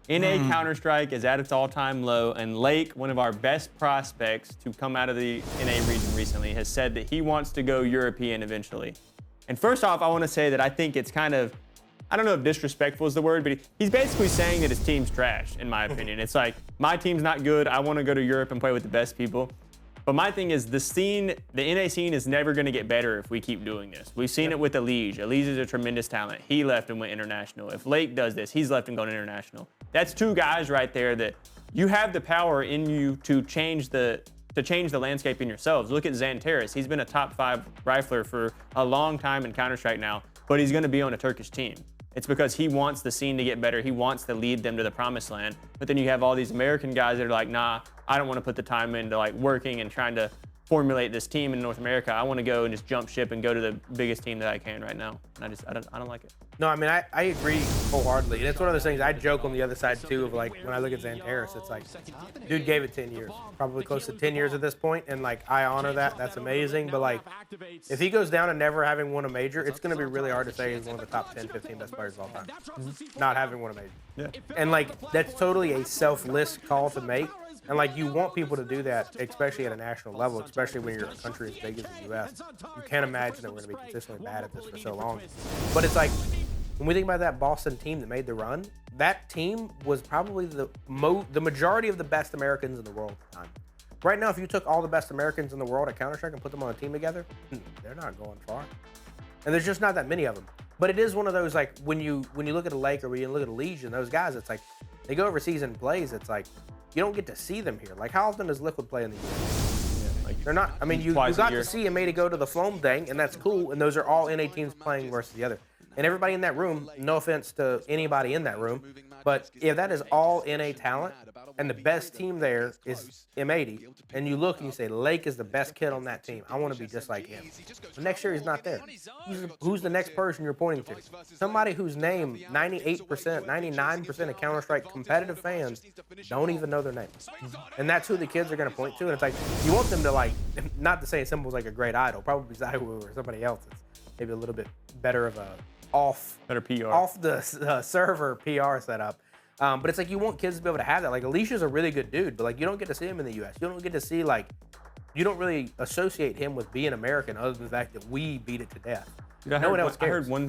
NA Counter-Strike is at its all-time low, and Lake, one of our best prospects to come out of the NA region recently, has said that he wants to go European eventually. And first off, I want to say that I think it's kind of, I don't know if disrespectful is the word, but he's basically saying that his team's trash, in my opinion. It's like, my team's not good, I want to go to Europe and play with the best people. But my thing is, the NA scene is never going to get better if we keep doing this. We've seen it with Elige. Elige is a tremendous talent. He left and went international. If Lake does this, he's left and gone international. That's two guys right there that you have the power in you to change the landscape in yourselves. Look at Xantares. He's been a top 5 rifler for a long time in Counter-Strike now, but he's going to be on a Turkish team. It's because he wants the scene to get better. He wants to lead them to the promised land. But then you have all these American guys that are like, nah, I don't want to put the time into like working and trying to formulate this team in North America. I want to go and just jump ship and go to the biggest team that I can right now. And I don't like it. No, I mean, I agree wholeheartedly. And it's one of those things I joke on the other side, too, of like, when I look at Xantares, it's like, dude gave it 10 years. Probably close to 10 years at this point, and, like, I honor that. That's amazing. But, like, if he goes down and never having won a major, it's going to be really hard to say he's one of the top 10, 15 best players of all time. Not having won a major. Yeah. And, like, that's totally a selfless call to make. And, like, you want people to do that, especially at a national level, especially when you're a country as big as the U.S. You can't imagine that we're going to be consistently bad at this for so long. But it's like, when we think about that Boston team that made the run, that team was probably the majority of the best Americans in the world at the time. Right now, if you took all the best Americans in the world at Counter-Strike and put them on a team together, they're not going far. And there's just not that many of them. But it is one of those, like, when you look at a Lake or when you look at a Legion, those guys, it's like, they go overseas and plays, it's like, you don't get to see them here. Like, how often does Liquid play in the U.S.? Yeah, like They're not. I mean, you got to see Amade go to the Floam thing, and that's cool, and those are all NA teams playing versus the other. And everybody in that room, no offense to anybody in that room, but if that is all NA talent, and the best team there is M80, and you look and you say, Lake is the best kid on that team, I want to be just like him. But next year, he's not there. Who's the next person you're pointing to? Somebody whose name 98%, 99% of Counter-Strike competitive fans don't even know their name. And that's who the kids are going to point to. And it's like, you want them to, like, not to say Symbol's like a great idol, probably Zywu or somebody else that's maybe a little bit better of a better PR. off the server PR setup. But it's like, you want kids to be able to have that. Like, Alicia's a really good dude, but like, you don't get to see him in the U.S. You don't get to see, like, you don't really associate him with being American other than the fact that we beat it to death. Dude, no one else I cares. heard one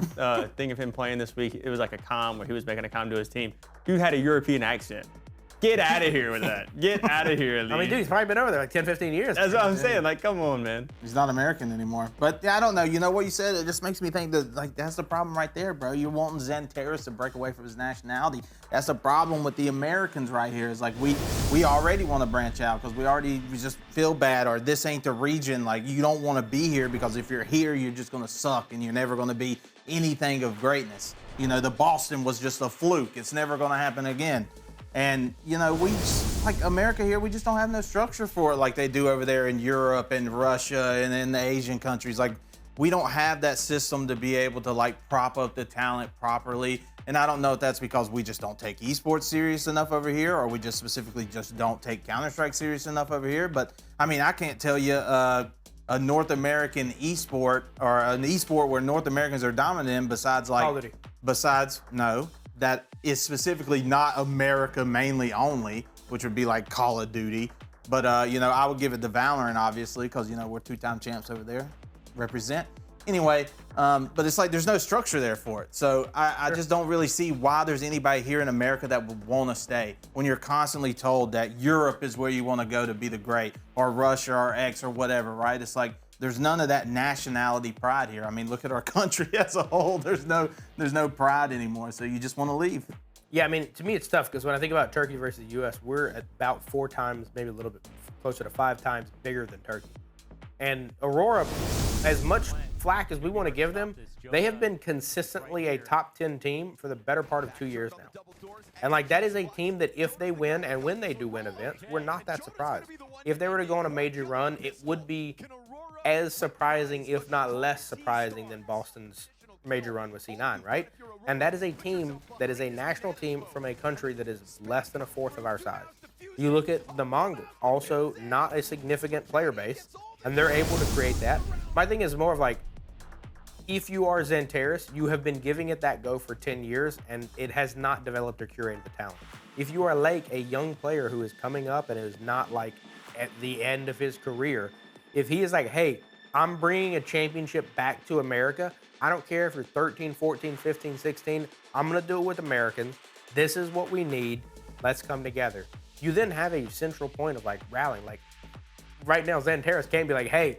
thing of him playing this week. It was like a comm where he was making a comm to his team. Dude had a European accent. Get out of here with that. Get out of here, Lee. I mean, dude, he's probably been over there like 10, 15 years. That's what I'm saying. Like, come on, man. He's not American anymore. But yeah, I don't know. You know what you said? It just makes me think that, like, that's the problem right there, bro. You're wanting Xantares to break away from his nationality. That's the problem with the Americans right here. Is like, we already want to branch out because we just feel bad, or this ain't the region. Like, you don't want to be here because if you're here, you're just going to suck and you're never going to be anything of greatness. You know, the Boston was just a fluke. It's never going to happen again. And, you know, we just, like America here, we just don't have no structure for it like they do over there in Europe and Russia and in the Asian countries. Like, we don't have that system to be able to, like, prop up the talent properly. And I don't know if that's because we just don't take esports serious enough over here, or we just specifically just don't take Counter-Strike serious enough over here. But, I mean, I can't tell you a North American esport or an esport where North Americans are dominant in besides, like, that is specifically not America mainly only, which would be like Call of Duty. But, you know, I would give it to Valorant, obviously, because, you know, we're 2-time champs over there. Represent. Anyway, but it's like there's no structure there for it. So I just don't really see why there's anybody here in America that would want to stay when you're constantly told that Europe is where you want to go to be the great, or Russia or X or whatever, right? It's like there's none of that nationality pride here. I mean, look at our country as a whole. There's no pride anymore, so you just want to leave. Yeah, I mean, to me, it's tough because when I think about Turkey versus the U.S., we're about 4 times, maybe a little bit closer to 5 times bigger than Turkey. And Aurora, as much flack as we want to give them, they have been consistently a top 10 team for the better part of 2 years now. And, like, that is a team that if they win, and when they do win events, we're not that surprised. If they were to go on a major run, it would be as surprising, if not less surprising, than Boston's major run with C9, right? And that is a team that is a national team from a country that is less than a fourth of our size. You look at the Mongols, also not a significant player base, and they're able to create that. My thing is more of like, if you are Xantares, you have been giving it that go for 10 years, and it has not developed or curated the talent. If you are Lake, a young player who is coming up and is not like at the end of his career, if he is like, hey, I'm bringing a championship back to America, I don't care if you're 13, 14, 15, 16, I'm going to do it with Americans. This is what we need. Let's come together. You then have a central point of like rallying. Like right now, Xantares can't be like, hey,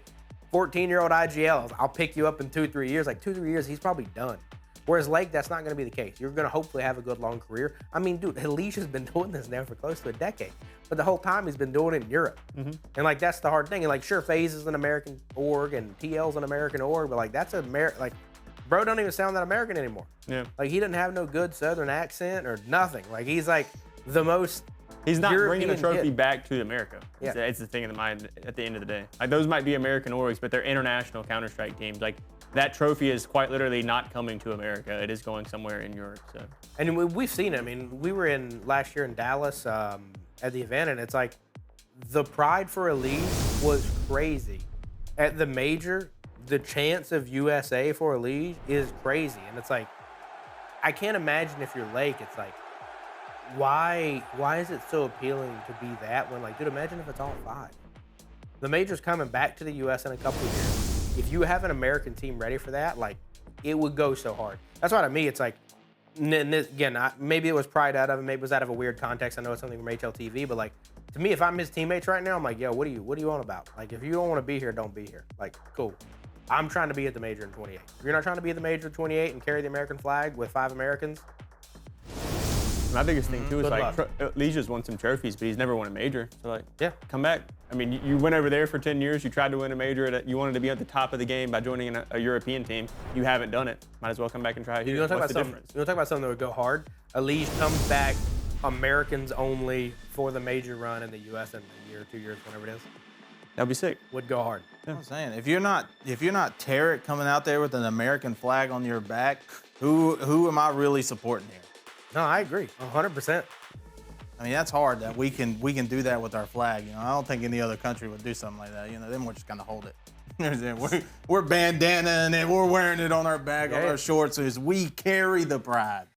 14-year-old IGLs, I'll pick you up in 2-3 years. Like 2-3 years, he's probably done. Whereas Lake, that's not going to be the case. You're going to hopefully have a good long career. I mean, dude, Alicia's been doing this now for close to a decade. But the whole time he's been doing it in Europe. And like, that's the hard thing. And like, sure, FaZe is an American org and TL's an American org, but like, that's like, bro don't even sound that American anymore. Yeah. Like, he doesn't have no good Southern accent or nothing. Like, he's like the most He's not European bringing the trophy kid. back to America. Yeah. It's the thing in the mind at the end of the day. Like, those might be American orgs, but they're international Counter-Strike teams. Like, that trophy is quite literally not coming to America. It is going somewhere in Europe. So. And we've seen it. I mean, we were in last year in Dallas at the event, and it's like the pride for Elite was crazy. At the major, the chance of USA for Elite is crazy. And it's like, I can't imagine if you're Lake, it's like, why is it so appealing to be that when, like, dude, imagine if it's all 5. The major's coming back to the US in a couple of years. If you have an American team ready for that, like, it would go so hard. That's why to me, it's like, again, maybe it was pride out of it, maybe it was out of a weird context. I know it's something from HLTV, but like, to me, if I'm his teammates right now, I'm like, yo, what do you on about? Like, if you don't want to be here, don't be here. Like, cool. I'm trying to be at the major in 28. If you're not trying to be at the major in 28 and carry the American flag with 5 Americans, My biggest thing too is Good like luck. Leisha's won some trophies, but he's never won a major. So like, Yeah. come back. I mean, you went over there for 10 years. You tried to win a major. You wanted to be at the top of the game by joining a European team. You haven't done it. Might as well come back and try it here. You want to talk What's about the something? difference? You want to talk about something that would go hard? Elige comes back, Americans only for the major run in the U.S. in a year, 2 years, whatever it is. That'd be sick. Would go hard. I'm saying, if you're not Tarek coming out there with an American flag on your back, who am I really supporting here? No, I agree, 100%. I mean, that's hard that we can do that with our flag. You know, I don't think any other country would do something like that. You know, then we're just gonna hold it. You know what I'm saying? We're bandana and we're wearing it on our back, on our shorts, as we carry the pride.